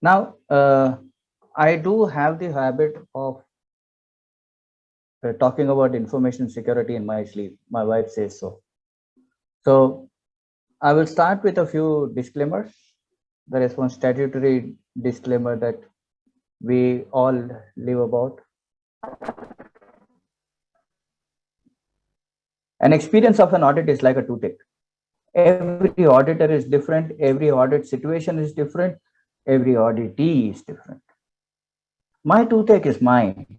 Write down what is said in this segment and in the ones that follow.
Now, I do have the habit of talking about information security in my sleep. My wife says so. So I will start with a few disclaimers. There is one statutory disclaimer that we all live about. An experience of an audit is like a toothache. Every auditor is different, every audit situation is different, every auditee is different. My toothache is mine.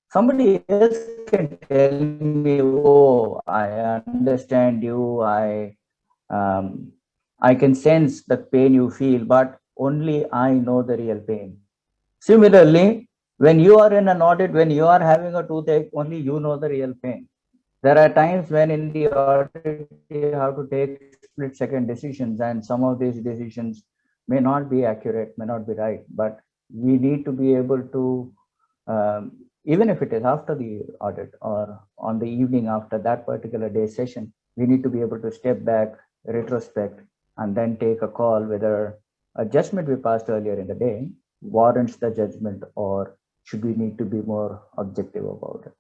Somebody else can tell me, oh, I understand you, I can sense the pain you feel, but only I know the real pain. Similarly, when you are in an audit, when you are having a toothache, only you know the real pain. There are times when in the audit you have to take split-second decisions, and some of these decisions may not be accurate, may not be right, but we need to be able to, even if it is after the audit or on the evening after that particular day session, we need to be able to step back, retrospect, and then take a call whether a judgment we passed earlier in the day warrants the judgment, or should we need to be more objective about it.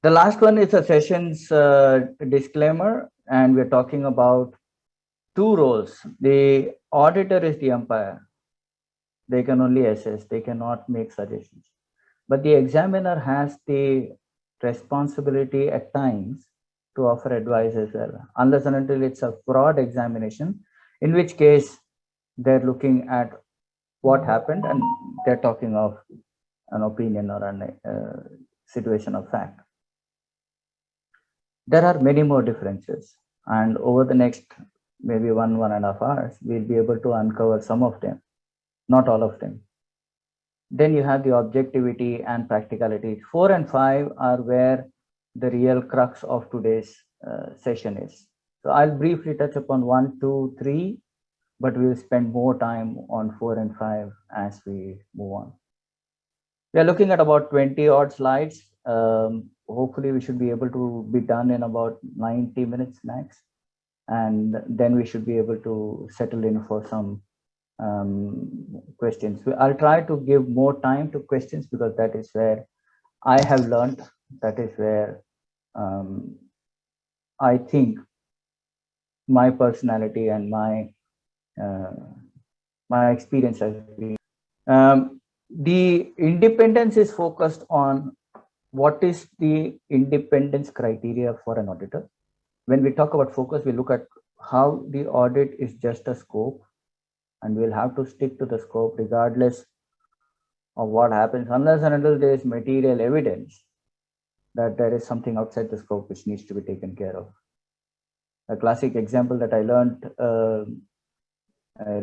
The last one is a session's disclaimer, and we're talking about two roles. The auditor is the umpire. They can only assess, they cannot make suggestions. But the examiner has the responsibility at times to offer advice as well, unless and until it's a fraud examination, in which case they're looking at what happened and they're talking of an opinion or a situation of fact. There are many more differences, and over the next maybe 1.5 hours, we'll be able to uncover some of them, not all of them. Then you have the objectivity and practicality. 4 and 5 are where the real crux of today's session is. So I'll briefly touch upon 1, 2, 3, but we'll spend more time on 4 and 5 as we move on. We are looking at about 20 odd slides. Hopefully we should be able to be done in about 90 minutes max. And then we should be able to settle in for some questions. I'll try to give more time to questions because that is where I have learned. That is where I think my personality and my experience has been. The independence is focused on what is the independence criteria for an auditor. When we talk about focus, we look at how the audit is just a scope, and we'll have to stick to the scope regardless of what happens, unless and until there is material evidence that there is something outside the scope which needs to be taken care of. A classic example that I learned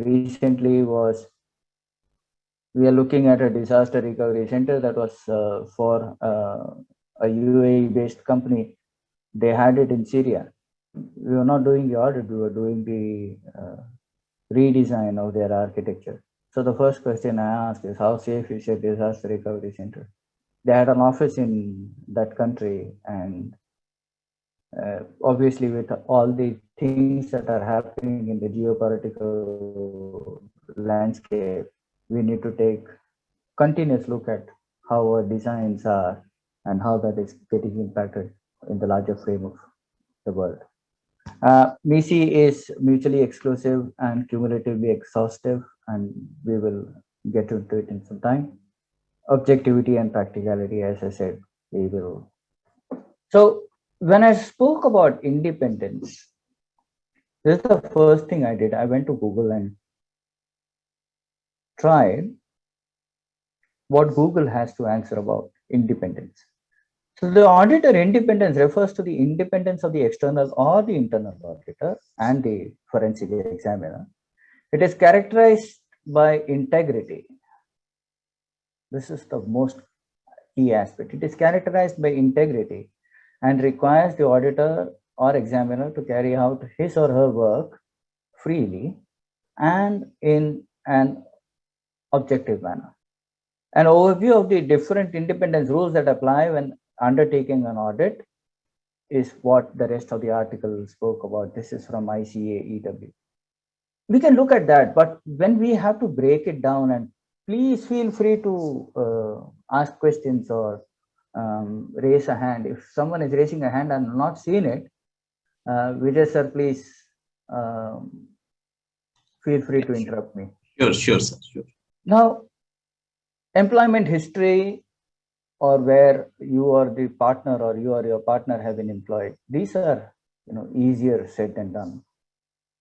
recently was, we are looking at a disaster recovery center that was for a UAE based company. They had it in Syria. We were not doing the audit, we were doing the redesign of their architecture. So the first question I asked is, how safe is a disaster recovery center? They had an office in that country, and obviously with all the things that are happening in the geopolitical landscape, we need to take continuous look at how our designs are and how that is getting impacted in the larger frame of the world. MISI is mutually exclusive and cumulatively exhaustive, and we will get into it in some time. Objectivity and practicality, as I said, we will. So when I spoke about independence, this is the first thing I did. I went to Google and tried what Google has to answer about independence. So the auditor independence refers to the independence of the external or the internal auditor and the forensic examiner. It is characterized by integrity. This is the most key aspect. It is characterized by integrity and requires the auditor or examiner to carry out his or her work freely and in an objective manner. An overview of the different independence rules that apply when undertaking an audit is what the rest of the article spoke about. This is from ICAEW. We can look at that, but when we have to break it down, and please feel free to ask questions or raise a hand. If someone is raising a hand and not seen it, Vijay sir, please feel free to interrupt me. Sure, sir. Sure. Now, employment history, or where you or the partner or you or your partner have been employed, these are easier said than done.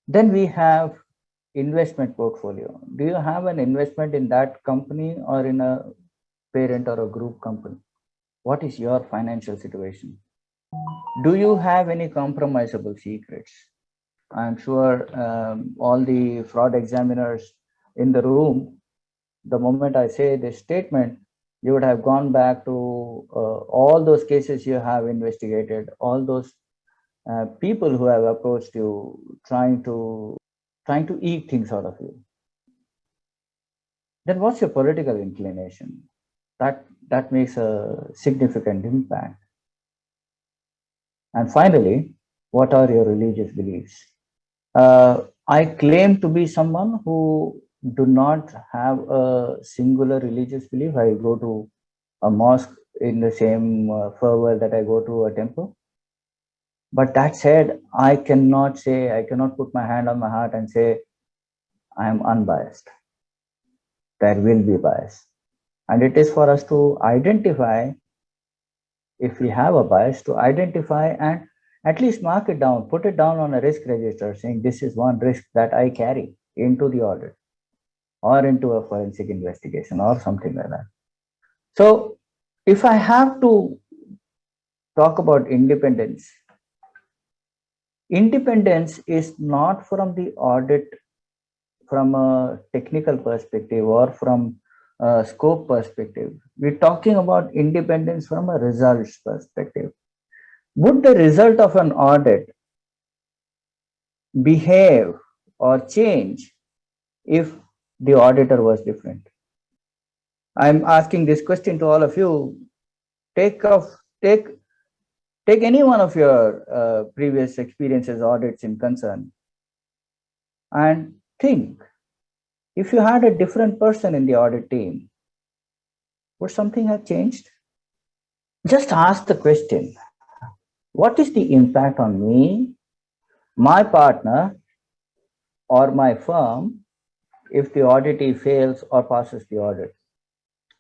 Then we have investment portfolio. Do you have an investment in that company or in a parent or a group company? What is your financial situation? Do you have any compromisable secrets? I'm sure all the fraud examiners in the room, the moment I say this statement, you would have gone back to all those cases you have investigated, all those people who have approached you, trying to eke things out of you. Then what's your political inclination? That makes a significant impact. And finally, what are your religious beliefs? I claim to be someone who do not have a singular religious belief. I go to a mosque in the same fervor that I go to a temple. But that said, I cannot put my hand on my heart and say I am unbiased. There will be bias. And it is for us to identify, if we have a bias, to identify and at least mark it down, put it down on a risk register, saying this is one risk that I carry into the audit or into a forensic investigation or something like that. So if I have to talk about independence, independence is not from the audit from a technical perspective or from a scope perspective. We're talking about independence from a results perspective. Would the result of an audit behave or change if the auditor was different? I'm asking this question to all of you. Take any one of your previous experiences, audits in concern, and think, if you had a different person in the audit team, would something have changed? Just ask the question, what is the impact on me, my partner, or my firm if the auditee fails or passes the audit?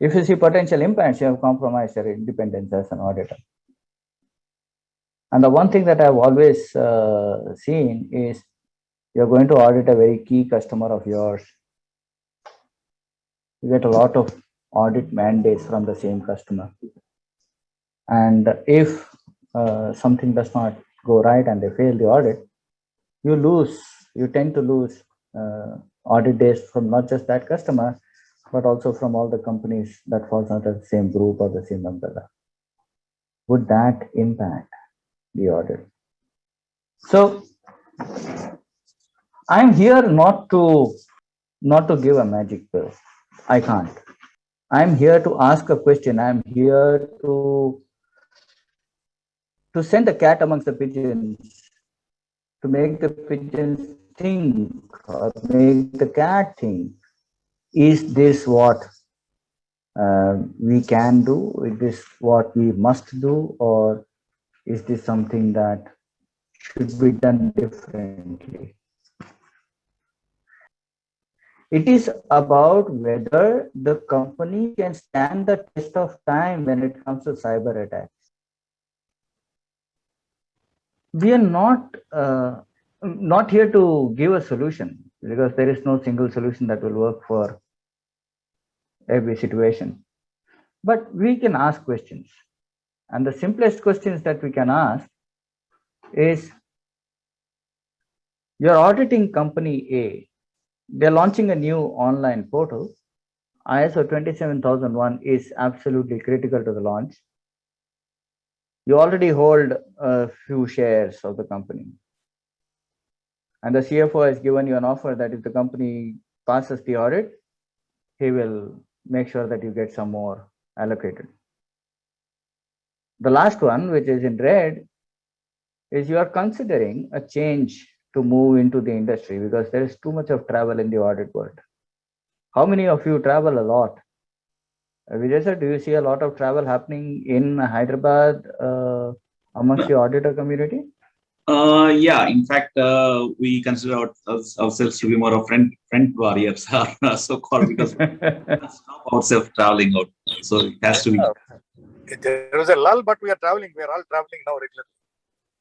If you see potential impacts, you have compromised your independence as an auditor. And the one thing that I've always seen is, you're going to audit a very key customer of yours. You get a lot of audit mandates from the same customer. And if something does not go right and they fail the audit, you tend to lose audit days from not just that customer, but also from all the companies that falls under the same group or the same umbrella. Would that impact the audit? So I'm here not to give a magic pill. I can't. I'm here to ask a question. I'm here to send the cat amongst the pigeons, to make the pigeons think or make the cat think. Is this what we can do? Is this what we must do? Or is this something that should be done differently? It is about whether the company can stand the test of time when it comes to cyber attacks. We are not here to give a solution, because there is no single solution that will work for every situation. But we can ask questions. And the simplest questions that we can ask is, you're auditing company A. They're launching a new online portal. ISO 27001 is absolutely critical to the launch. You already hold a few shares of the company. And the CFO has given you an offer that if the company passes the audit, he will make sure that you get some more allocated. The last one, which is in red, is you are considering a change to move into the industry because there is too much of travel in the audit world. How many of you travel a lot? Vijay sir, do you see a lot of travel happening in Hyderabad amongst the auditor community? Yeah, in fact, we consider ourselves to be more of friend warriors, so called, because we can't stop ourselves traveling out. So it has to be. There was a lull, but we are traveling. We are all traveling now regularly.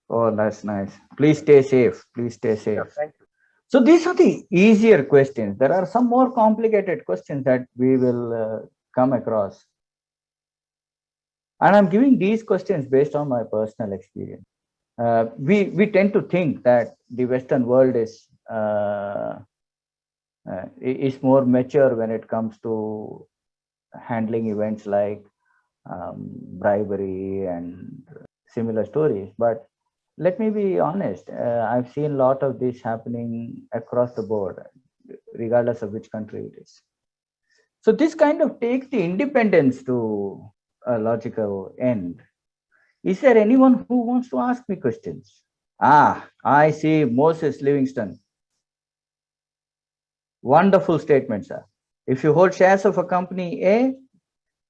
Oh, that's nice. Please stay safe. Please stay safe. Yeah, thank you. So these are the easier questions. There are some more complicated questions that we will come across. And I'm giving these questions based on my personal experience. We tend to think that the Western world is more mature when it comes to handling events like bribery and similar stories. But let me be honest, I've seen a lot of this happening across the board, regardless of which country it is. So this kind of takes the independence to a logical end. Is there anyone who wants to ask me questions? I see Moses Livingston. Wonderful statement, sir. If you hold shares of a company A,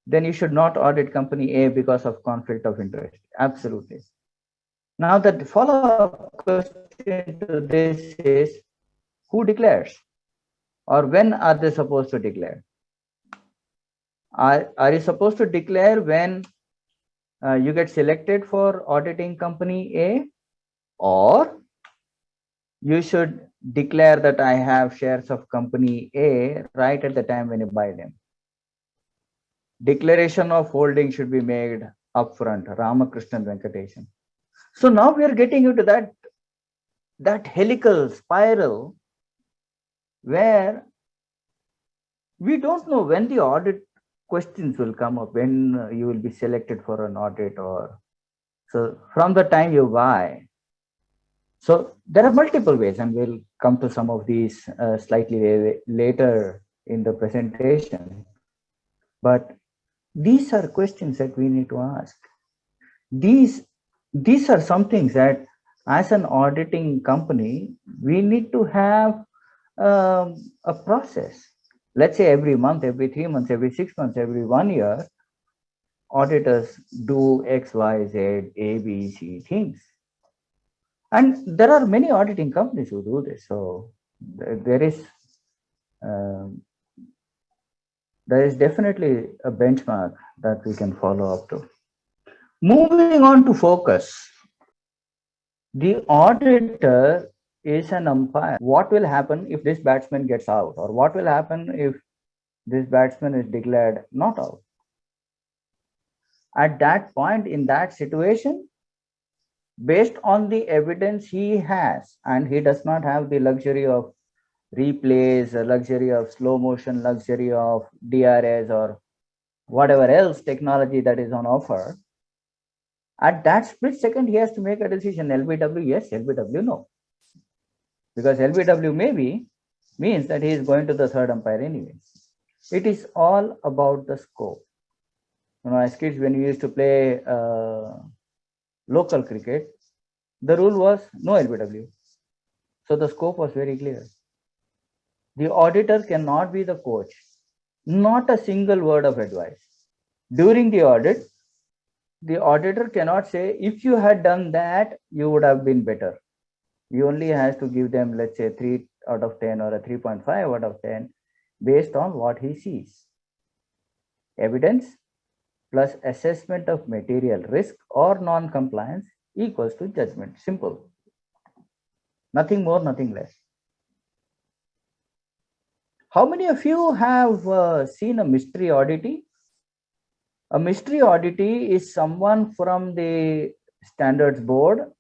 then you should not audit company A because of conflict of interest. Absolutely. Now the follow-up question to this is, who declares? Or when are they supposed to declare? Are you supposed to declare when you get selected for auditing company A, or you should declare that I have shares of company A right at the time when you buy them? Declaration of holding should be made upfront. Ramakrishnan Venkatesan. So now we are getting into that helical spiral where we don't know when the audit questions will come up, when you will be selected for an audit, or so from the time you buy. So there are multiple ways, and we'll come to some of these slightly later in the presentation. But these are questions that we need to ask. These are some things that, as an auditing company, we need to have a process. Let's say every month, every 3 months, every 6 months, every 1 year, auditors do X, Y, Z, A, B, C things. And there are many auditing companies who do this. So there is definitely a benchmark that we can follow up to. Moving on to focus. The auditor is an umpire. What will happen if this batsman gets out, or what will happen if this batsman is declared not out? At that point, in that situation, based on the evidence he has, and he does not have the luxury of replays, the luxury of slow motion, luxury of DRS, or whatever else technology that is on offer, at that split second, he has to make a decision: LBW yes, LBW no. Because LBW maybe means that he is going to the third umpire anyway. It is all about the scope. As kids, when we used to play local cricket, the rule was no LBW. So the scope was very clear. The auditor cannot be the coach. Not a single word of advice. During the audit, the auditor cannot say, if you had done that, you would have been better. He only has to give them, let's say, 3 out of 10 or a 3.5 out of 10 based on what he sees. Evidence plus assessment of material risk or non-compliance equals to judgment. Simple. Nothing more, nothing less. How many of you have seen a mystery auditee? A mystery auditee is someone from the standards board,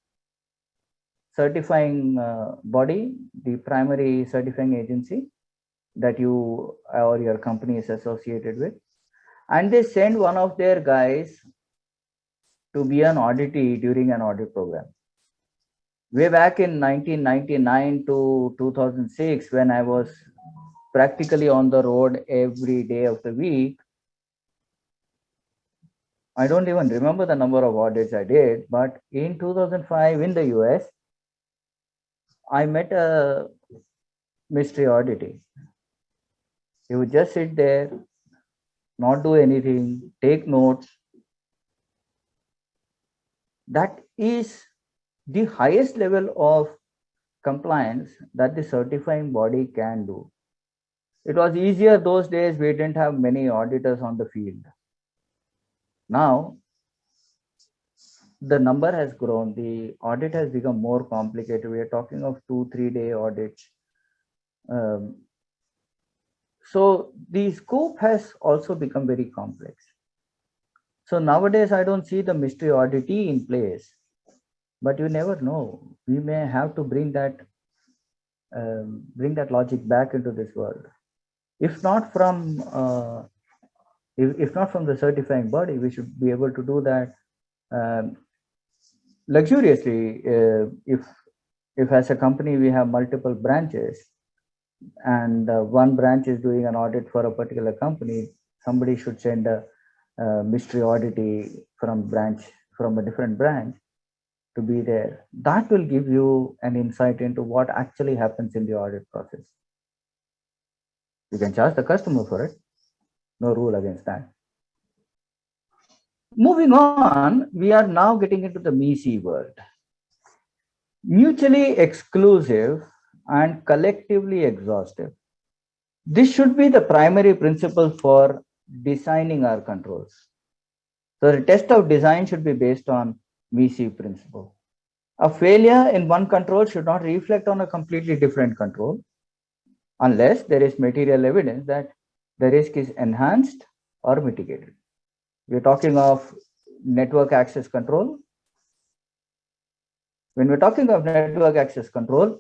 certifying body, the primary certifying agency that you or your company is associated with, and they send one of their guys to be an auditee during an audit program. Way back in 1999 to 2006, when I was practically on the road every day of the week, I don't even remember the number of audits I did, but in 2005 in the US, I met a mystery auditee. He would just sit there, not do anything, take notes. That is the highest level of compliance that the certifying body can do. It was easier those days, we didn't have many auditors on the field. Now, the number has grown, the audit has become more complicated. We are talking of 2-3 day audits. So the scope has also become very complex. So nowadays, I don't see the mystery auditee in place, but you never know. We may have to bring that logic back into this world. If not from if not from the certifying body, we should be able to do that luxuriously. If as a company we have multiple branches, and one branch is doing an audit for a particular company, somebody should send a mystery auditee from a different branch to be there. That will give you an insight into what actually happens in the audit process. You can charge the customer for it. No rule against that. Moving on, we are now getting into the MISI world. Mutually exclusive and collectively exhaustive. This should be the primary principle for designing our controls. So the test of design should be based on MISI principle. A failure in one control should not reflect on a completely different control unless there is material evidence that the risk is enhanced or mitigated. We're talking of network access control. When we're talking of network access control,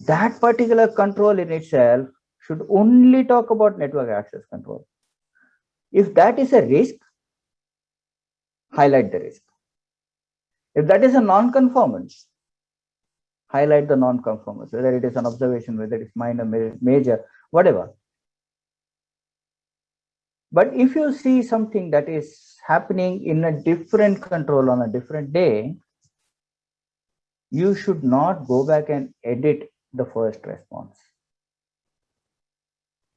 that particular control in itself should only talk about network access control. If that is a risk, highlight the risk. If that is a non-conformance, highlight the non-conformance, whether it is an observation, whether it's minor, major, whatever. But if you see something that is happening in a different control on a different day, you should not go back and edit the first response.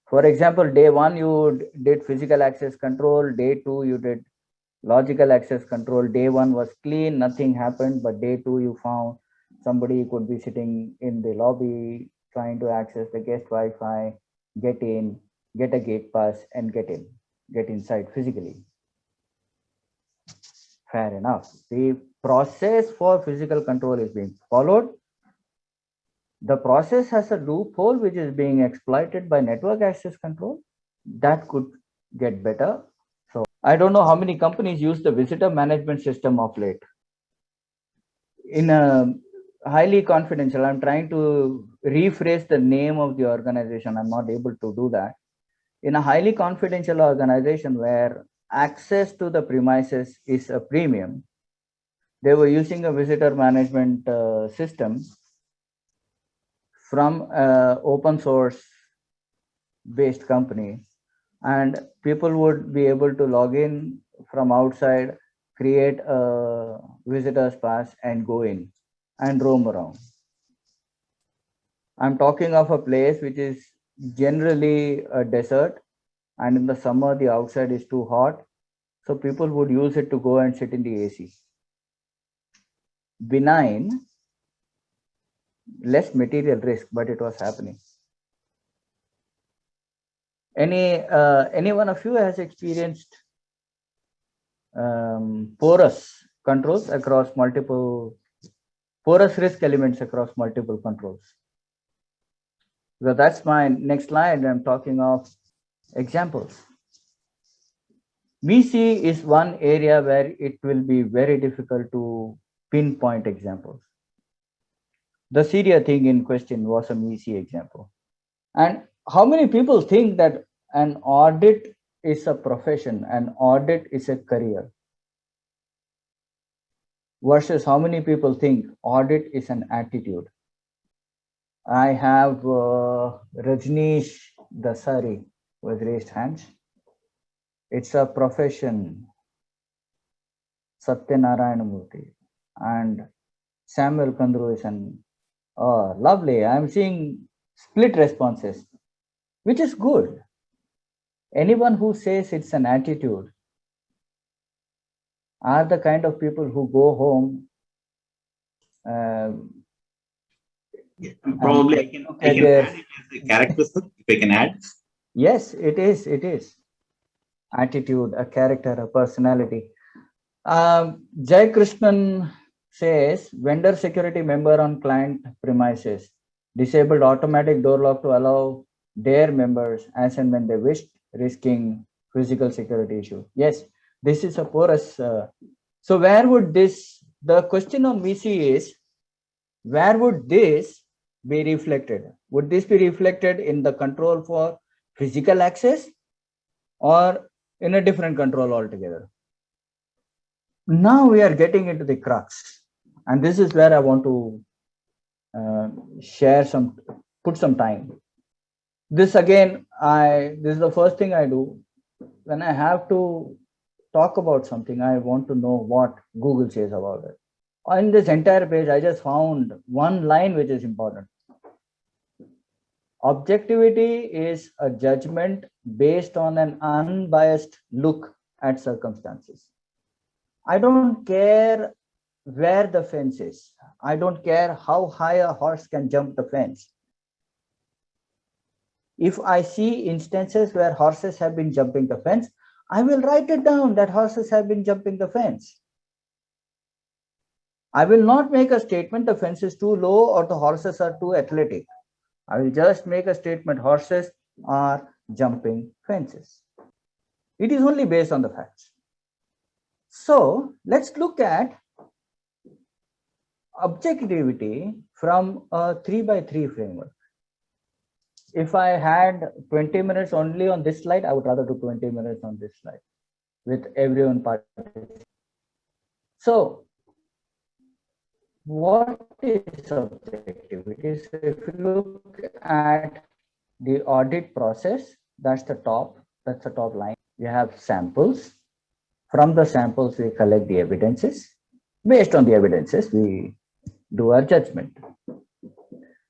For example, day 1, you did physical access control. Day 2, you did logical access control. Day 1 was clean, nothing happened. But day 2, you found somebody could be sitting in the lobby trying to access the guest Wi-Fi, get in, get a gate pass, and get inside physically. Fair enough. The process for physical control is being followed. The process has a loophole which is being exploited by network access control. That could get better. So I don't know how many companies use the visitor management system of late. In a highly confidential, I'm trying to rephrase the name of the organization. I'm not able to do that. In a highly confidential organization where access to the premises is a premium, they were using a visitor management system from an open source based company, and people would be able to log in from outside, create a visitor's pass, and go in and roam around. I'm talking of a place which is generally a desert, and in the summer the outside is too hot, so people would use it to go and sit in the AC. Benign, less material risk, but it was happening. Any one of you has experienced porous controls across multiple porous risk elements across multiple controls? So that's my next slide. I'm talking of examples. MISI is one area where it will be very difficult to pinpoint examples. The Syria thing in question was a MISI example. And how many people think that an audit is a profession, an audit is a career? Versus how many people think audit is an attitude? I have Rajneesh Dasari who has raised hands. It's a profession. Satyanarayana Murthy and Samuel Kandru is an Oh, lovely. I'm seeing split responses, which is good. Anyone who says it's an attitude are the kind of people who go home Probably look I at can their. add it as a characteristic if I can add. Yes, it is. It is. Attitude, a character, a personality. Jai Krishnan says vendor security member on client premises disabled automatic door lock to allow their members as and when they wished, risking physical security issue. Yes, this is a porous. So where would this? The question on VC is where would this be reflected? Would this be reflected in the control for physical access or in a different control altogether? Now we are getting into the crux, and this is where I want to put some time. This again, this is the first thing I do when I have to talk about something. I want to know what Google says about it. On this entire page, I just found one line which is important. Objectivity is a judgment based on an unbiased look at circumstances. I don't care where the fence is. I don't care how high a horse can jump the fence. If I see instances where horses have been jumping the fence, I will write it down that horses have been jumping the fence. I will not make a statement the fence is too low or the horses are too athletic. I will just make a statement horses are jumping fences. It is only based on the facts. So let's look at objectivity from a 3x3 framework. If I had 20 minutes only on this slide, I would rather do 20 minutes on this slide with everyone participating. So what is objectivity? So if you look at the audit process, that's the top line. We have samples. From the samples, we collect the evidences. Based on the evidences, we do our judgment.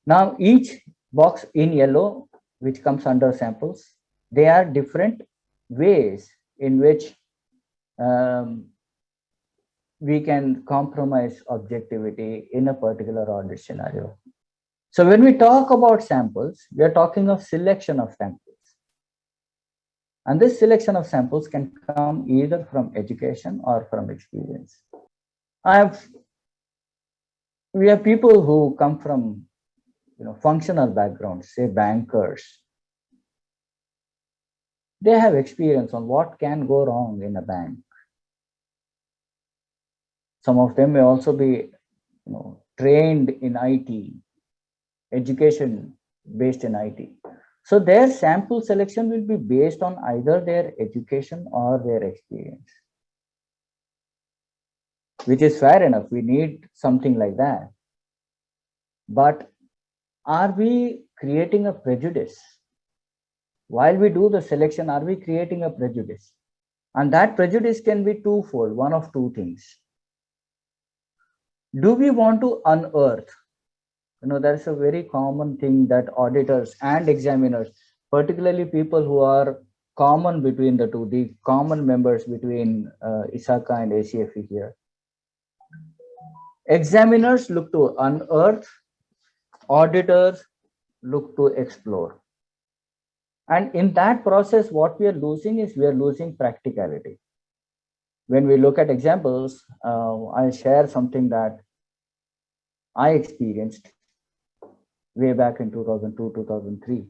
Now, each box in yellow, which comes under samples, they are different ways in which we can compromise objectivity in a particular audit scenario. So when we talk about samples, we are talking of selection of samples. And this selection of samples can come either from education or from experience. We have people who come from functional backgrounds, say bankers. They have experience on what can go wrong in a bank. Some of them may also be trained in IT, education based in IT. So their sample selection will be based on either their education or their experience, which is fair enough. We need something like that. But are we creating a prejudice? While we do the selection, are we creating a prejudice? And that prejudice can be twofold, one of two things. Do we want to unearth? That's a very common thing that auditors and examiners, particularly people who are common between the two, the common members between ISACA and ACFE here. Examiners look to unearth, auditors look to explore. And in that process, what we are losing is we are losing practicality. When we look at examples, I'll share something that I experienced way back in 2002, 2003.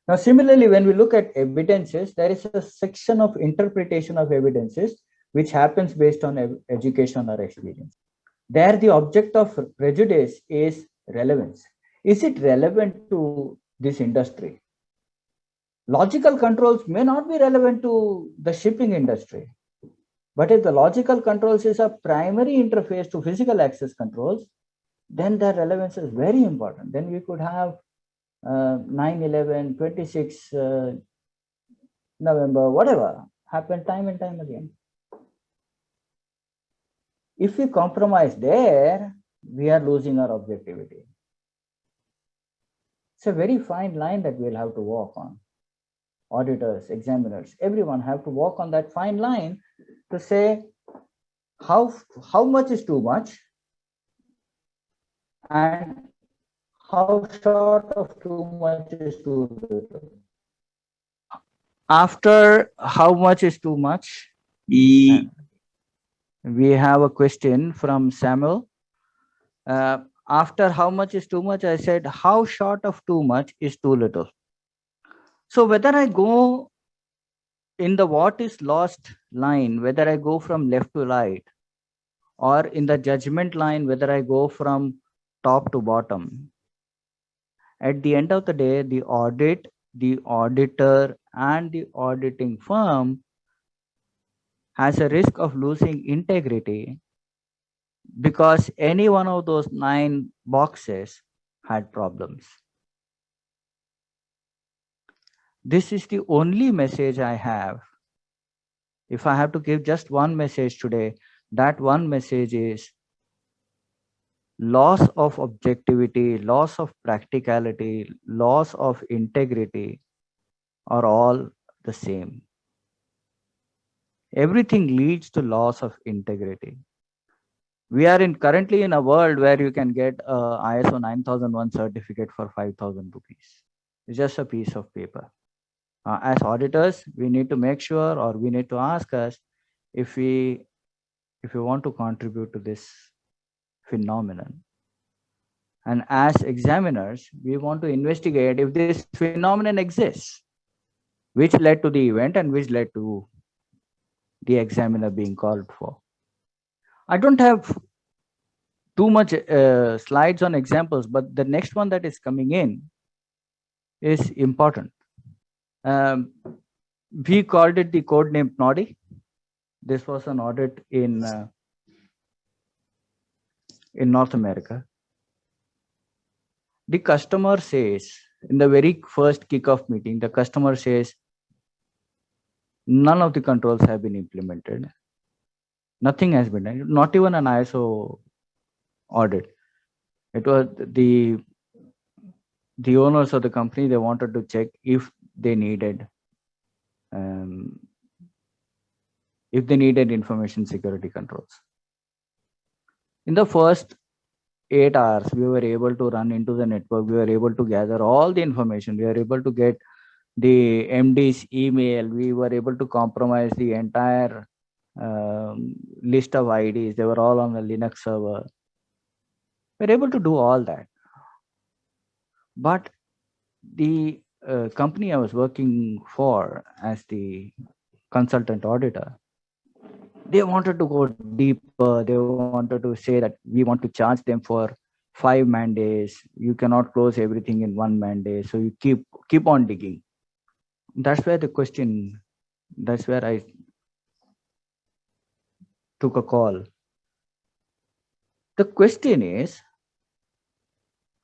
Now, similarly, when we look at evidences, there is a section of interpretation of evidences which happens based on education or experience. There, the object of prejudice is relevance. Is it relevant to this industry? Logical controls may not be relevant to the shipping industry. But if the logical controls is a primary interface to physical access controls, then their relevance is very important. Then we could have 9/11, 26 November, whatever, happen time and time again. If we compromise there, we are losing our objectivity. It's a very fine line that we'll have to walk on. Auditors, examiners, everyone have to walk on that fine line to say how much is too much and how short of too much is too little. After how much is too much, E- we have a question from Samuel. After how much is too much, I said how short of too much is too little. So whether I go in the what is lost line, whether I go from left to right, or in the judgment line, whether I go from top to bottom, at the end of the day, the audit, the auditor, and the auditing firm has a risk of losing integrity because any one of those 9 boxes had problems. This is the only message I have. If I have to give just one message today, that one message is loss of objectivity, loss of practicality, loss of integrity are all the same. Everything leads to loss of integrity. We are currently in a world where you can get a ISO 9001 certificate for 5,000 rupees. It's just a piece of paper. As auditors, we need to make sure, or we need to ask us if we want to contribute to this phenomenon. And as examiners, we want to investigate if this phenomenon exists, which led to the event and which led to the examiner being called for. I don't have too much slides on examples, but the next one that is coming in is important. We called it the code name Noddy. This was an audit in North America. The customer says, in the very first kickoff meeting, the customer says, none of the controls have been implemented. Nothing has been done, not even an ISO audit. It was the owners of the company, they wanted to check if they needed information security controls. In the first 8 hours, we were able to run into the network. We were able to gather all the information. We were able to get the MD's email. We were able to compromise the entire list of IDs. They were all on a Linux server. We were able to do all that. But the company I was working for as the consultant auditor, they wanted to go deeper. They wanted to say that we want to charge them for 5 man days. You cannot close everything in 1 man day. So you keep on digging. That's where I took a call. The question is,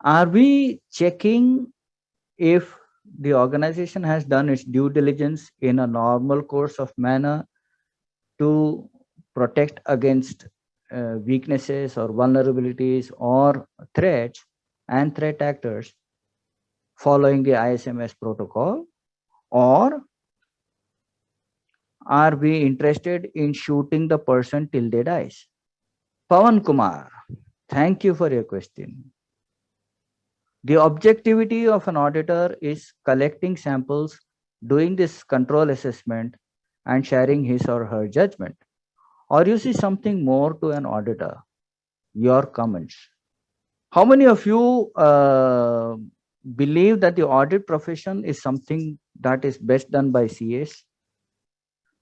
are we checking if the organization has done its due diligence in a normal course of manner to protect against weaknesses or vulnerabilities or threats and threat actors following the ISMS protocol? Or are we interested in shooting the person till they dies? Pawan Kumar, thank you for your question. The objectivity of an auditor is collecting samples, doing this control assessment, and sharing his or her judgment. Or you see something more to an auditor? Your comments. How many of you believe that the audit profession is something that is best done by CAs?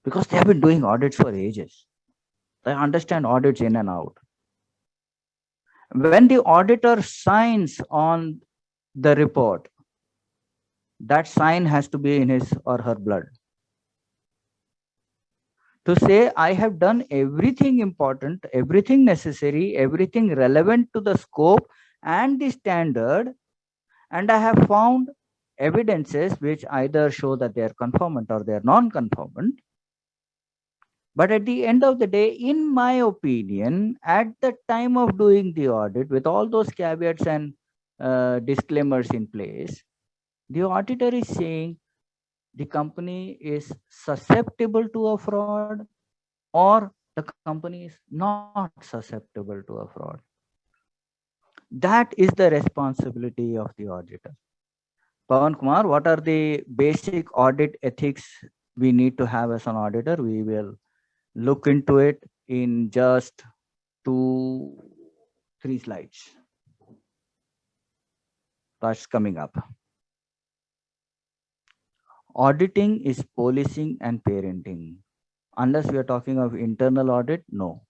Because they have been doing audits for ages. They understand audits in and out. When the auditor signs on the report, that sign has to be in his or her blood. To say, I have done everything important, everything necessary, everything relevant to the scope and the standard, and I have found evidences which either show that they are conformant or they are non-conformant. But at the end of the day, in my opinion, at the time of doing the audit, with all those caveats and disclaimers in place, The auditor is saying the company is susceptible to a fraud or the company is not susceptible to a fraud. That is the responsibility of the auditor. Pawan Kumar, what are the basic audit ethics we need to have as an auditor? We will look into it in just 2-3 slides. That's coming up. Auditing is policing and parenting. Unless we are talking of internal audit, no.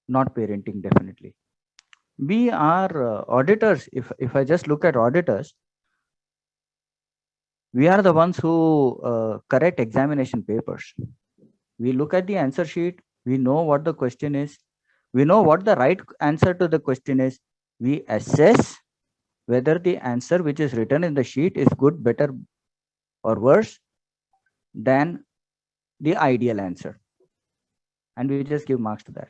Not parenting, definitely. We are auditors. If I just look at auditors, we are the ones who correct examination papers. We look at the answer sheet. We know what the question is. We know what the right answer to the question is. We assess whether the answer which is written in the sheet is good, better, or worse than the ideal answer. And we just give marks to that.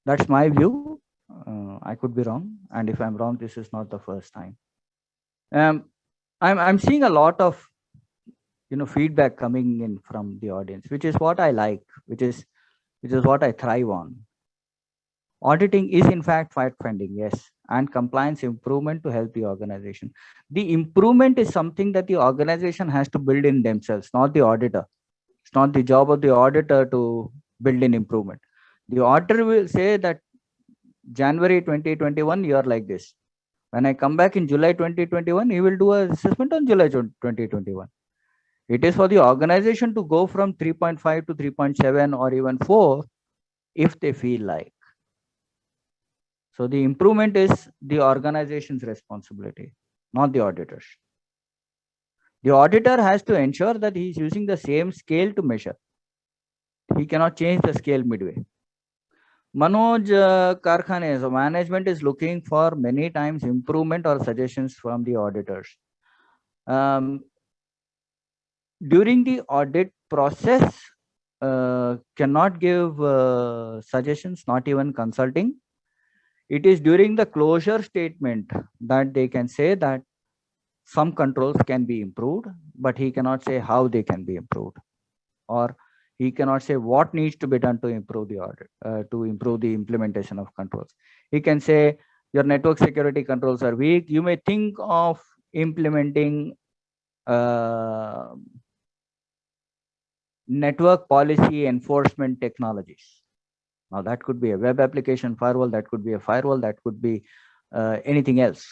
That's my view. I could be wrong. And if I'm wrong, this is not the first time. I'm seeing a lot of feedback coming in from the audience, which is what I like, which is what I thrive on. Auditing is in fact fact finding, yes, and compliance improvement to help the organization. The improvement is something that the organization has to build in themselves, not the auditor. It's not the job of the auditor to build in improvement. The auditor will say that January 2021 you are like this. When I come back in July 2021, he will do an assessment on July 2021. It is for the organization to go from 3.5 to 3.7 or even 4 if they feel like. So the improvement is the organization's responsibility, not the auditor's. The auditor has to ensure that he is using the same scale to measure. He cannot change the scale midway. Manoj Karkhane, so management is looking for many times improvement or suggestions from the auditors. During the audit process, cannot give suggestions, not even consulting. It is during the closure statement that they can say that some controls can be improved, but he cannot say how they can be improved, or he cannot say what needs to be done to improve the audit, to improve the implementation of controls. He can say your network security controls are weak. You may think of implementing network policy enforcement technologies. Now that could be a web application firewall, that could be a firewall, that could be anything else.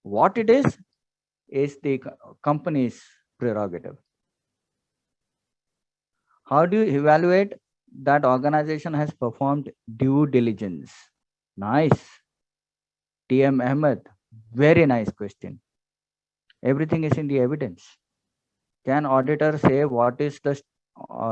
What it is the company's prerogative. How do you evaluate that organization has performed due diligence? Nice. TM Ahmed, very nice question. Everything is in the evidence. Can auditor say what is the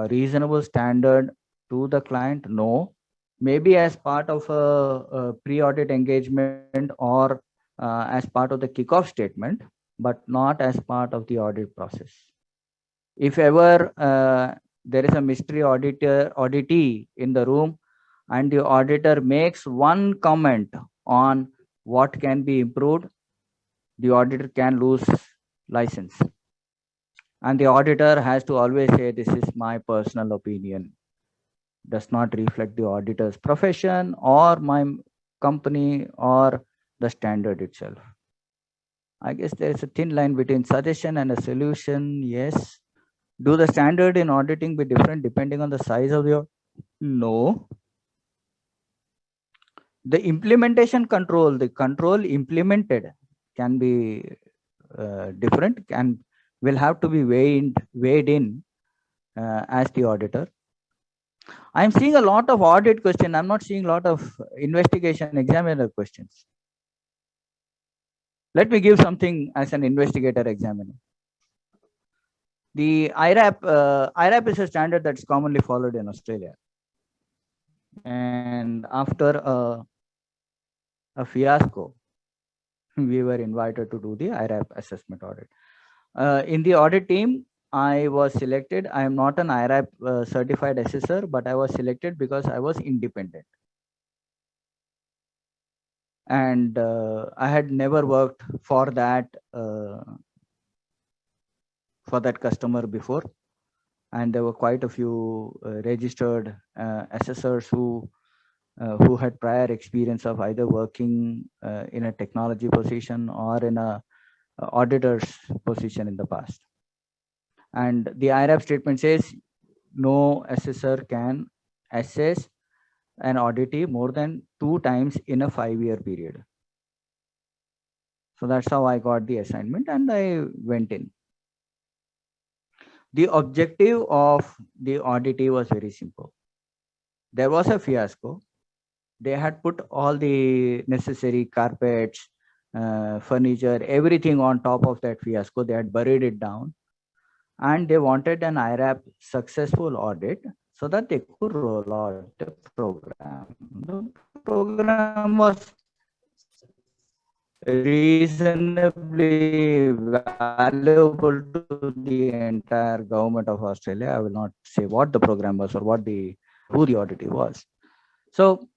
reasonable standard to the client? No. Maybe as part of a pre-audit engagement or as part of the kickoff statement, but not as part of the audit process. If ever there is a mystery auditee in the room and the auditor makes one comment on what can be improved, the auditor can lose license. And the auditor has to always say, this is my personal opinion, does not reflect the auditor's profession or my company or the standard itself. I guess there is a thin line between suggestion and a solution. Yes. Do the standard in auditing be different depending on the size of your? No. The implementation control, the control implemented can be different, and will have to be weighed in as the auditor. I'm seeing a lot of audit questions. I'm not seeing a lot of investigation examiner questions. Let me give something as an investigator examiner. The IRAP is a standard that's commonly followed in Australia. And after a fiasco, we were invited to do the IRAP assessment audit. In the audit team, I was selected. I am not an IRAP certified assessor, but I was selected because I was independent. And I had never worked for that customer before, and there were quite a few registered assessors who had prior experience of either working in a technology position or in a auditor's position in the past. And the IRAP statement says no assessor can assess an auditee more than 2 times in a 5-year period. So that's how I got the assignment and I went in. The objective of the auditee was very simple. There was a fiasco. They had put all the necessary carpets, furniture, everything on top of that fiasco. They had buried it down, and they wanted an IRAP successful audit so that they could roll out the program. The program was reasonably valuable to the entire government of Australia. I will not say what the program was or who the auditee was. So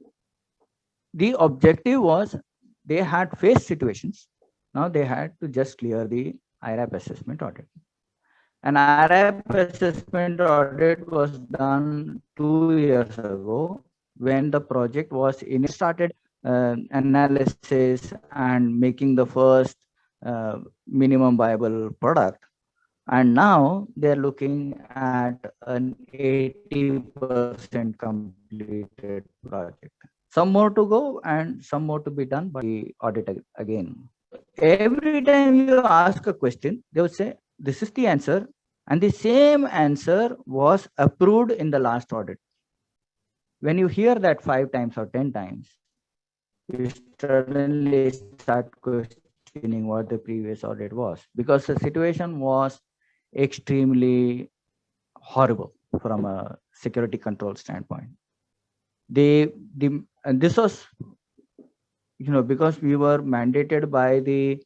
the objective was they had faced situations. Now they had to just clear the IRAP assessment audit. An IRAP assessment audit was done 2 years ago when the project was started analysis and making the first minimum viable product. And now they're looking at an 80% completed project. Some more to go and some more to be done by the audit again. Every time you ask a question, they will say, this is the answer. And the same answer was approved in the last audit. When you hear that 5 times or 10 times, you suddenly start questioning what the previous audit was, because the situation was extremely horrible from a security control standpoint. And this was, because we were mandated by the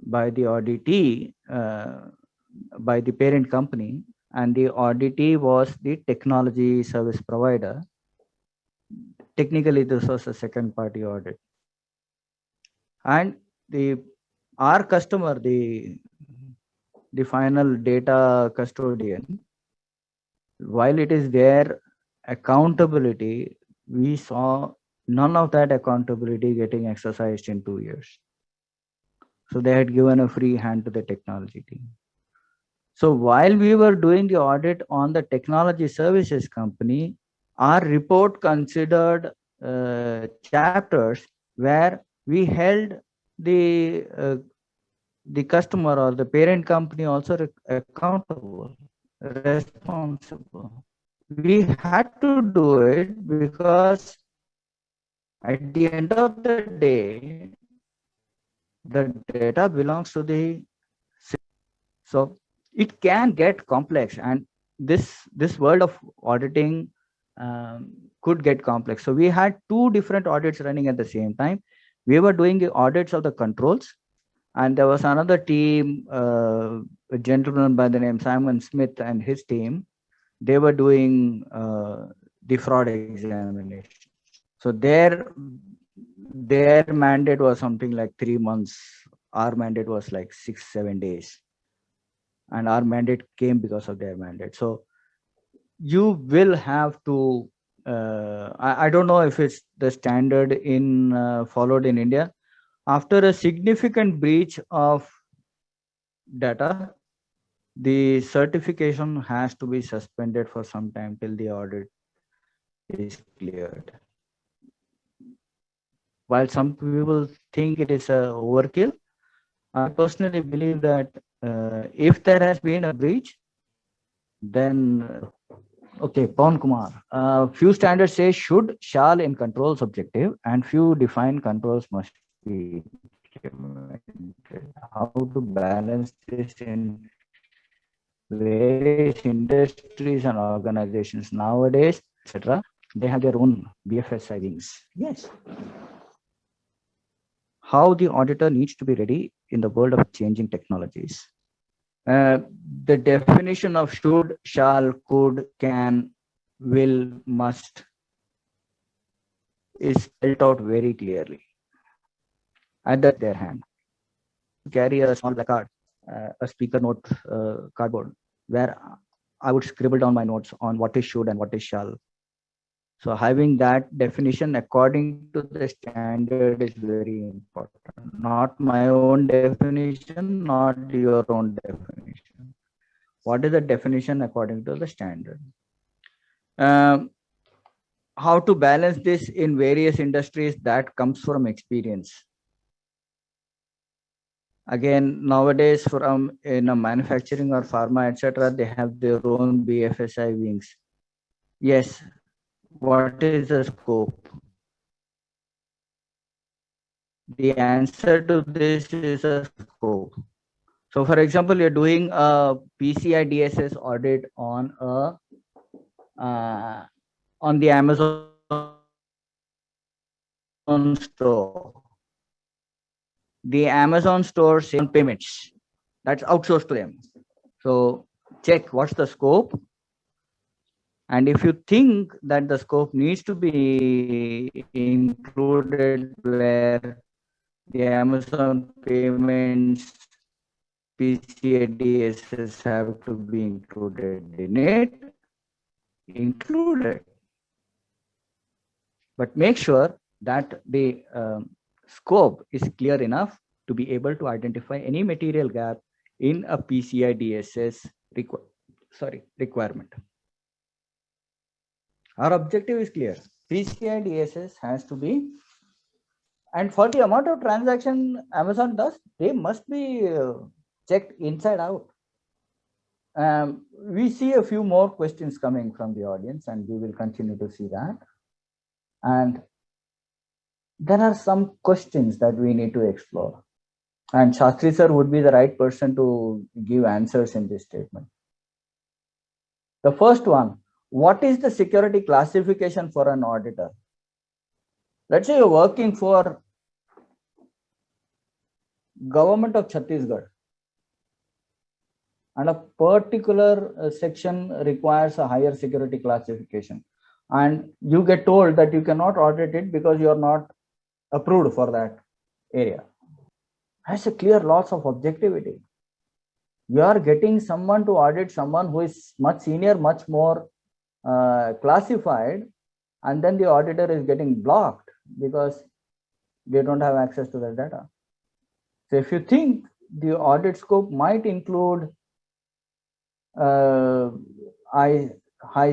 auditee, by the parent company, and the auditee was the technology service provider. Technically, this was a second party audit. And our customer, the final data custodian, while it is their accountability, we saw none of that accountability getting exercised in 2 years. So they had given a free hand to the technology team. So while we were doing the audit on the technology services company, our report considered chapters where we held the customer or the parent company also accountable, responsible. We had to do it because at the end of the day, the data belongs to the system. So it can get complex, and this world of auditing could get complex. So we had 2 different audits running at the same time. We were doing the audits of the controls, and there was another team, a gentleman by the name Simon Smith and his team. They were doing the fraud examination. So their mandate was something like 3 months. Our mandate was like 6-7 days. And our mandate came because of their mandate. So you will have to, I don't know if it's the standard followed in India. After a significant breach of data, the certification has to be suspended for some time till the audit is cleared. While some people think it is a overkill, I personally believe that if there has been a breach, then okay, Pawan Kumar. Few standards say should, shall in controls objective, and few define controls must be implemented. How to balance this in various industries and organizations nowadays, etc. They have their own BFSI wings. Yes. How the auditor needs to be ready in the world of changing technologies. The definition of should, shall, could, can, will, must is spelled out very clearly at their hand. Carry a small placard, a speaker note cardboard, where I would scribble down my notes on what is should and what is shall. So having that definition according to the standard is very important. Not my own definition, not your own definition. What is the definition according to the standard? Um, how to balance this in various industries, that comes from experience. Again, nowadays from in a manufacturing or pharma, etc., they have their own BFSI wings. Yes, what is the scope? The answer to this is a scope. So for example, you're doing a PCI DSS audit on the Amazon store. The Amazon store sends payments. That's outsourced to them. So check what's the scope. And if you think that the scope needs to be included where the Amazon payments PCI DSS have to be included in it, include it. But make sure that the scope is clear enough to be able to identify any material gap in a PCI DSS requirement. Our objective is clear. PCI DSS has to be, and for the amount of transaction Amazon does, they must be checked inside out. We see a few more questions coming from the audience, and we will continue to see that. And there are some questions that we need to explore. And Shastri sir would be the right person to give answers in this statement. The first one, what is the security classification for an auditor? Let's say you're working for government of Chhattisgarh, and a particular section requires a higher security classification, and you get told that you cannot audit it because you are not approved for that area. That's a clear loss of objectivity. You are getting someone to audit someone who is much senior, much more classified, and then the auditor is getting blocked because they don't have access to the data. So if you think the audit scope might include high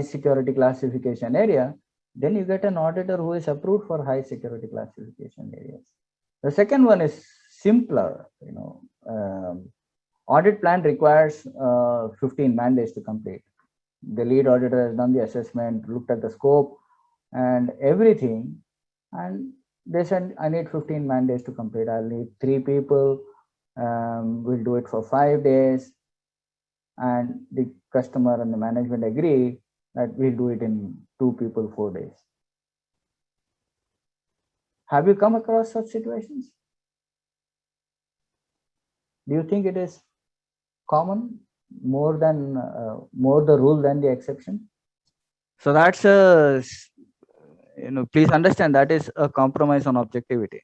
security classification area, then you get an auditor who is approved for high security classification areas. The second one is simpler. Audit plan requires 15 man days to complete. The lead auditor has done the assessment, looked at the scope and everything, and they said, I need 15 man days to complete. I'll need 3 people. We'll do it for 5 days. And the customer and the management agree that we'll do it in 2 people, 4 days. Have you come across such situations? Do you think it is common, more the rule than the exception? So that's a, please understand that is a compromise on objectivity.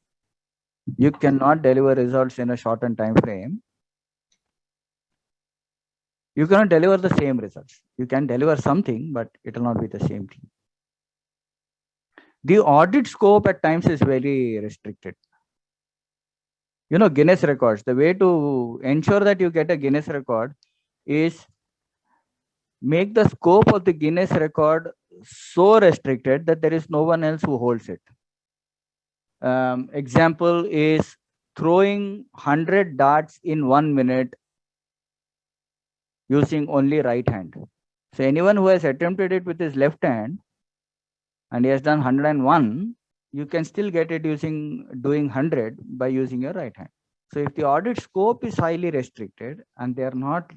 You cannot deliver results in a shortened time frame. You cannot deliver the same results. You can deliver something, but it will not be the same thing. The audit scope at times is very restricted. Guinness records, the way to ensure that you get a Guinness record is make the scope of the Guinness record so restricted that there is no one else who holds it. Example is throwing 100 darts in 1 minute using only right hand. So anyone who has attempted it with his left hand and he has done 101, you can still get it doing 100 by using your right hand. So if the audit scope is highly restricted and they are not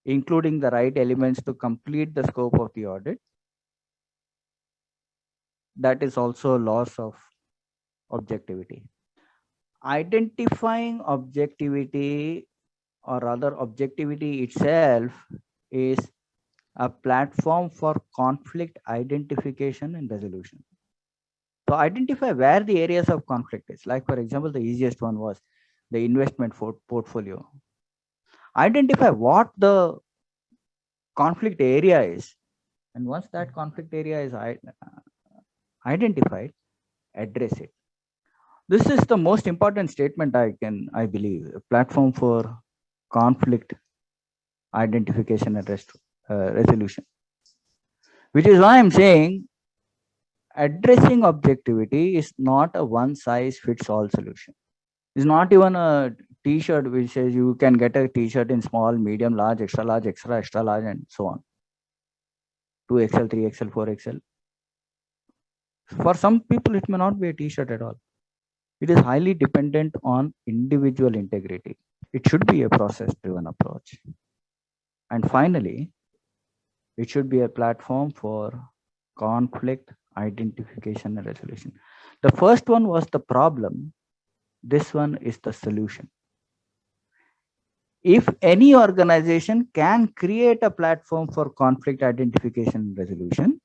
including the right elements to complete the scope of the audit, that is also a loss of objectivity. Identifying objectivity, or rather objectivity itself, is a platform for conflict identification and resolution. So identify where the areas of conflict is. Like, for example, the easiest one was the investment portfolio. Identify what the conflict area is. And once that conflict area is identified, address it. This is the most important statement I believe, a platform for conflict identification and resolution. Which is why I'm saying addressing objectivity is not a one size fits all solution. It's not even a t-shirt which says you can get a t-shirt in small, medium, large, extra large, extra large, and so on. 2XL, 3XL, 4XL. For some people, it may not be a t-shirt at all. It is highly dependent on individual integrity. It should be a process-driven approach. And finally, it should be a platform for conflict identification and resolution. The first one was the problem. This one is the solution. If any organization can create a platform for conflict identification and resolution,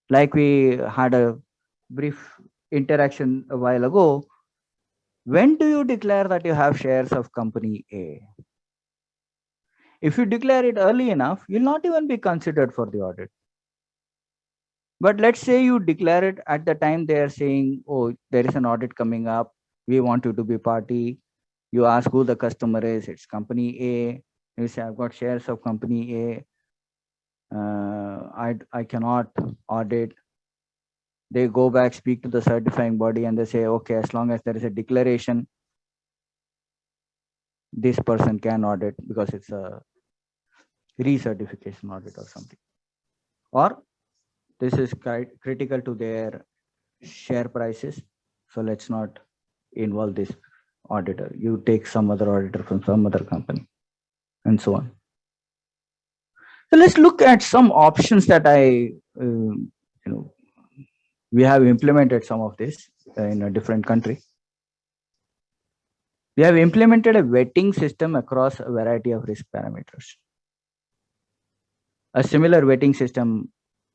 like we had a brief interaction a while ago, when do you declare that you have shares of company A? If you declare it early enough, you'll not even be considered for the audit. But let's say you declare it at the time they are saying, oh, there is an audit coming up, we want you to be party. You ask who the customer is, it's company A. You say, I've got shares of company A. I cannot audit. They go back, speak to the certifying body, and they say, okay, as long as there is a declaration, this person can audit because it's a recertification audit or something. Or this is critical to their share prices, so let's not involve this auditor. You take some other auditor from some other company, and so on. So let's look at some options that we have implemented some of this in a different country. We have implemented a vetting system across a variety of risk parameters. A similar vetting system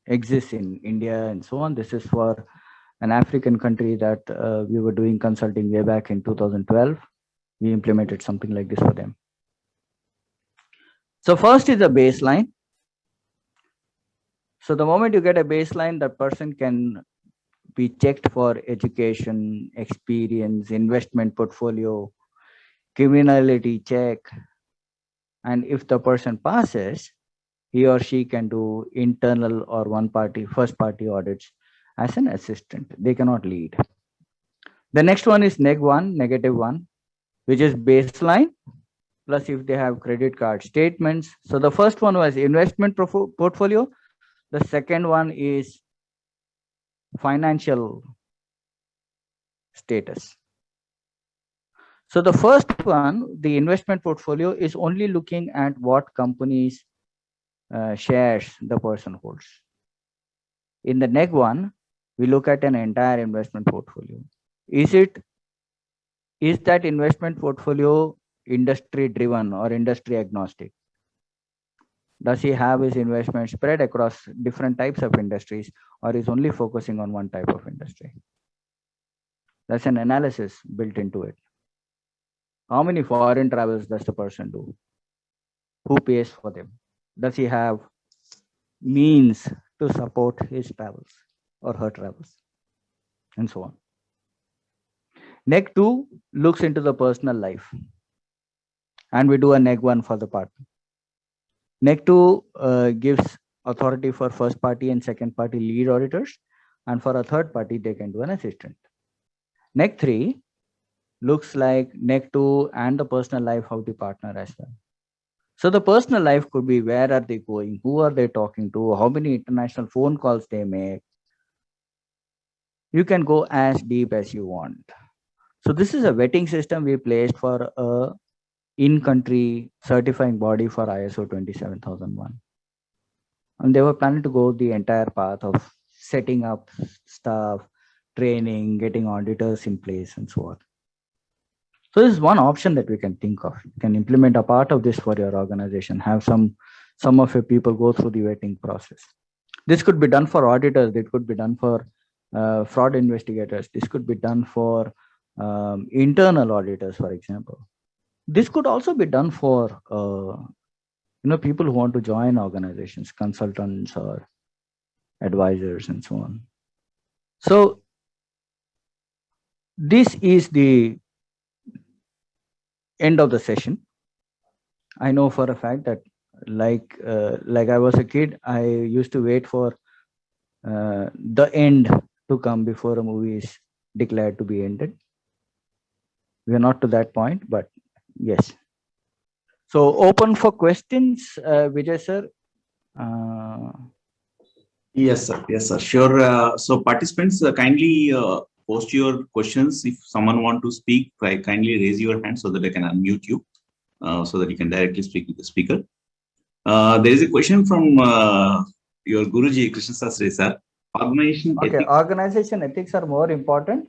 exists in India and so on. This is for an African country that we were doing consulting way back in 2012. We implemented something like this for them. So first is a baseline. So the moment you get a baseline, the person can be checked for education, experience, investment portfolio, criminality check. And if the person passes, he or she can do internal or first party audits as an assistant. They cannot lead. The next one is -1, -1, which is baseline, plus if they have credit card statements. So the first one was investment portfolio. The second one is financial status. So the first one, the investment portfolio, is only looking at what companies shares the person holds. In the next one, we look at an entire investment portfolio. Is that investment portfolio industry driven or industry agnostic? Does he have his investment spread across different types of industries, or is only focusing on one type of industry? That's an analysis built into it. How many foreign travels does the person do? Who pays for them? Does he have means to support his travels or her travels? And so on. Neg 2 looks into the personal life. And we do a Neg 1 for the partner. Neg 2 gives authority for first party and second party lead auditors. And for a third party, they can do an assistant. Neg 3 looks like Neg 2 and the personal life of the partner as well. So the personal life could be where are they going, who are they talking to, how many international phone calls they make. You can go as deep as you want. So this is a vetting system we placed for a in-country certifying body for ISO 27001. And they were planning to go the entire path of setting up staff, training, getting auditors in place, and so on. So this is one option that we can think of. You can implement a part of this for your organization, have some of your people go through the vetting process. This could be done for auditors, it could be done for fraud investigators. This could be done for internal auditors, for example. This could also be done for people who want to join organizations, consultants or advisors and so on. So this is the end of the session. I know for a fact that like I was a kid, I used to wait for the end to come before a movie is declared to be ended. We are not to that point, but yes. So open for questions, Vijay sir. Yes, sir. Yes, sir. Sure. So participants, kindly post your questions. If someone want to speak, kindly raise your hand so that I can unmute you, so that you can directly speak with the speaker. There is a question from your Guruji, Krishna Sastry sir. Organization Okay, ethics. organization ethics are more important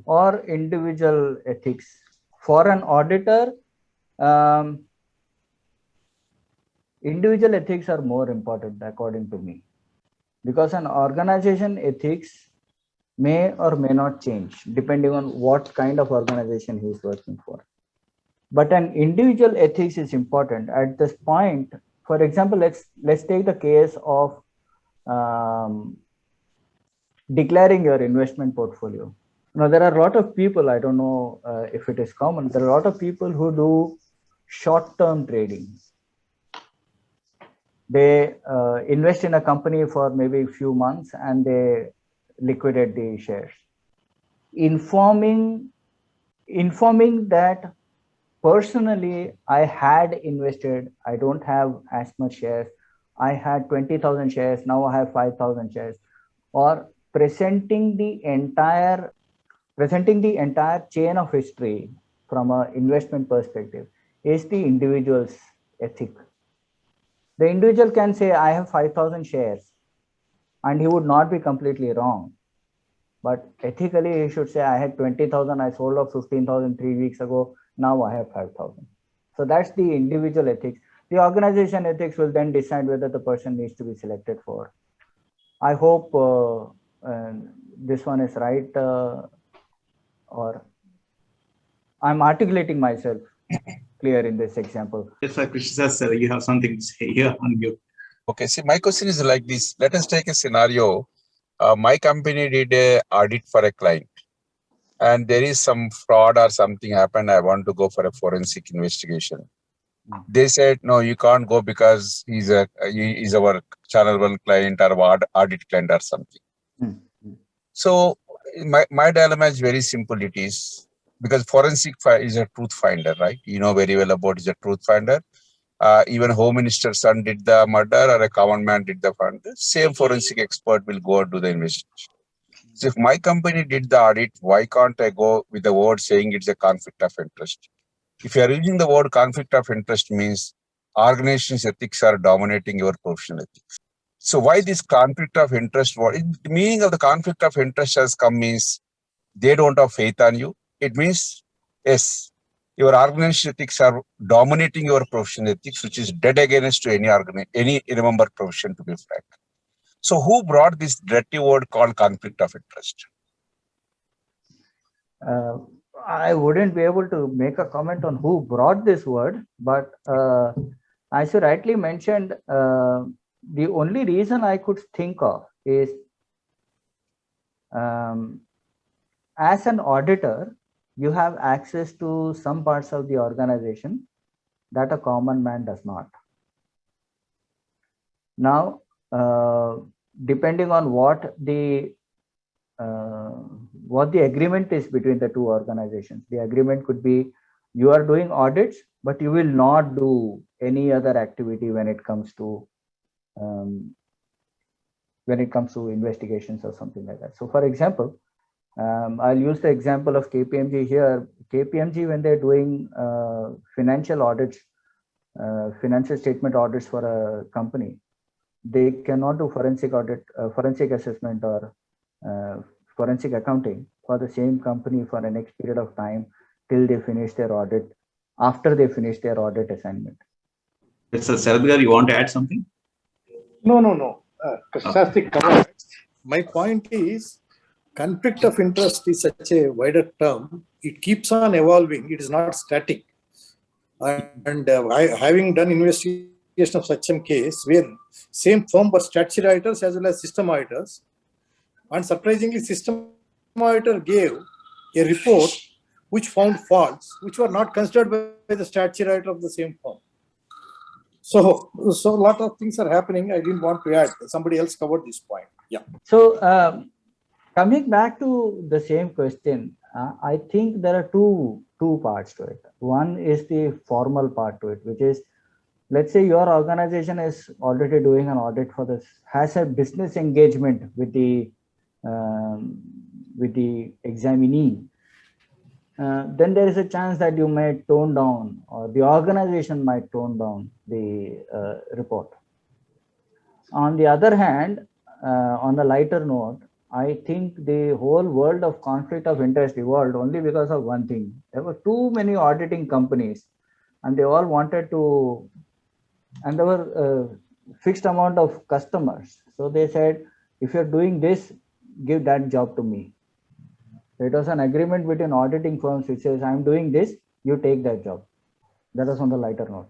or individual ethics? For an auditor, individual ethics are more important according to me, because an organization ethics may or may not change depending on what kind of organization he is working for. But an individual ethics is important at this point. For example, let's take the case of declaring your investment portfolio. Now, there are a lot of people, I don't know if it is common, there are a lot of people who do short-term trading. They invest in a company for maybe a few months and they liquidate the shares. Informing that personally I had invested, I don't have as much shares, I had 20,000 shares, now I have 5,000 shares, or presenting the entire chain of history from an investment perspective is the individual's ethic. The individual can say, I have 5,000 shares, and he would not be completely wrong. But ethically, he should say, I had 20,000, I sold off 15,000 3 weeks ago, now I have 5,000. So that's the individual ethics. The organization ethics will then decide whether the person needs to be selected for. I hope this one is right, or I'm articulating myself clear in this example. Yes, sir. Krishna sir, you have something to say here on you. Okay, see, my question is like this. Let us take a scenario. My company did a audit for a client, and there is some fraud or something happened. I want to go for a forensic investigation. They said, no, you can't go because he is our channel one client or audit client or something. So my dilemma is very simple. It is because forensic is a truth finder, right? You know very well about is a truth finder. Even Home Minister's son did the murder or a common man did the murder. Same forensic expert will go and do the investigation. So if my company did the audit, why can't I go with the word saying it's a conflict of interest? If you are using the word conflict of interest means organization's ethics are dominating your professional ethics. So why this conflict of interest? The meaning of the conflict of interest has come means they don't have faith on you. It means, yes, your organization ethics are dominating your professional ethics, which is dead against to any member profession, to be frank. So who brought this dirty word called conflict of interest? I wouldn't be able to make a comment on who brought this word, but as you rightly mentioned, the only reason I could think of is as an auditor, you have access to some parts of the organization that a common man does not. Now, depending on what the agreement is between the two organizations, the agreement could be you are doing audits, but you will not do any other activity when it comes to investigations or something like that. So, for example, I'll use the example of KPMG here. KPMG, when they're doing financial audits, financial statement audits for a company, they cannot do forensic audit, forensic assessment or forensic accounting for the same company for the next period of time till they finish their audit, after they finish their audit assignment. Yes, sir. Saradgar, you want to add something? No. Shastik covered. My point is, Conflict of interest is such a wider term. It keeps on evolving. It is not static. And having done investigation of such a case where same firm were statutory auditors as well as system auditors, and surprisingly, system auditor gave a report which found faults which were not considered by the statutory auditor of the same firm. So a lot of things are happening. I didn't want to add. Somebody else covered this point. Yeah. So coming back to the same question, I think there are two parts to it. One is the formal part to it, which is, let's say your organization is already doing an audit for this, has a business engagement with the examinee. Then there is a chance that you may tone down, or the organization might tone down the report. On the other hand, on the lighter note, I think the whole world of conflict of interest evolved only because of one thing. There were too many auditing companies, and they all wanted to, and there were a fixed amount of customers. So they said, if you're doing this, give that job to me. It was an agreement between auditing firms which says, I'm doing this, you take that job. That was on the lighter note.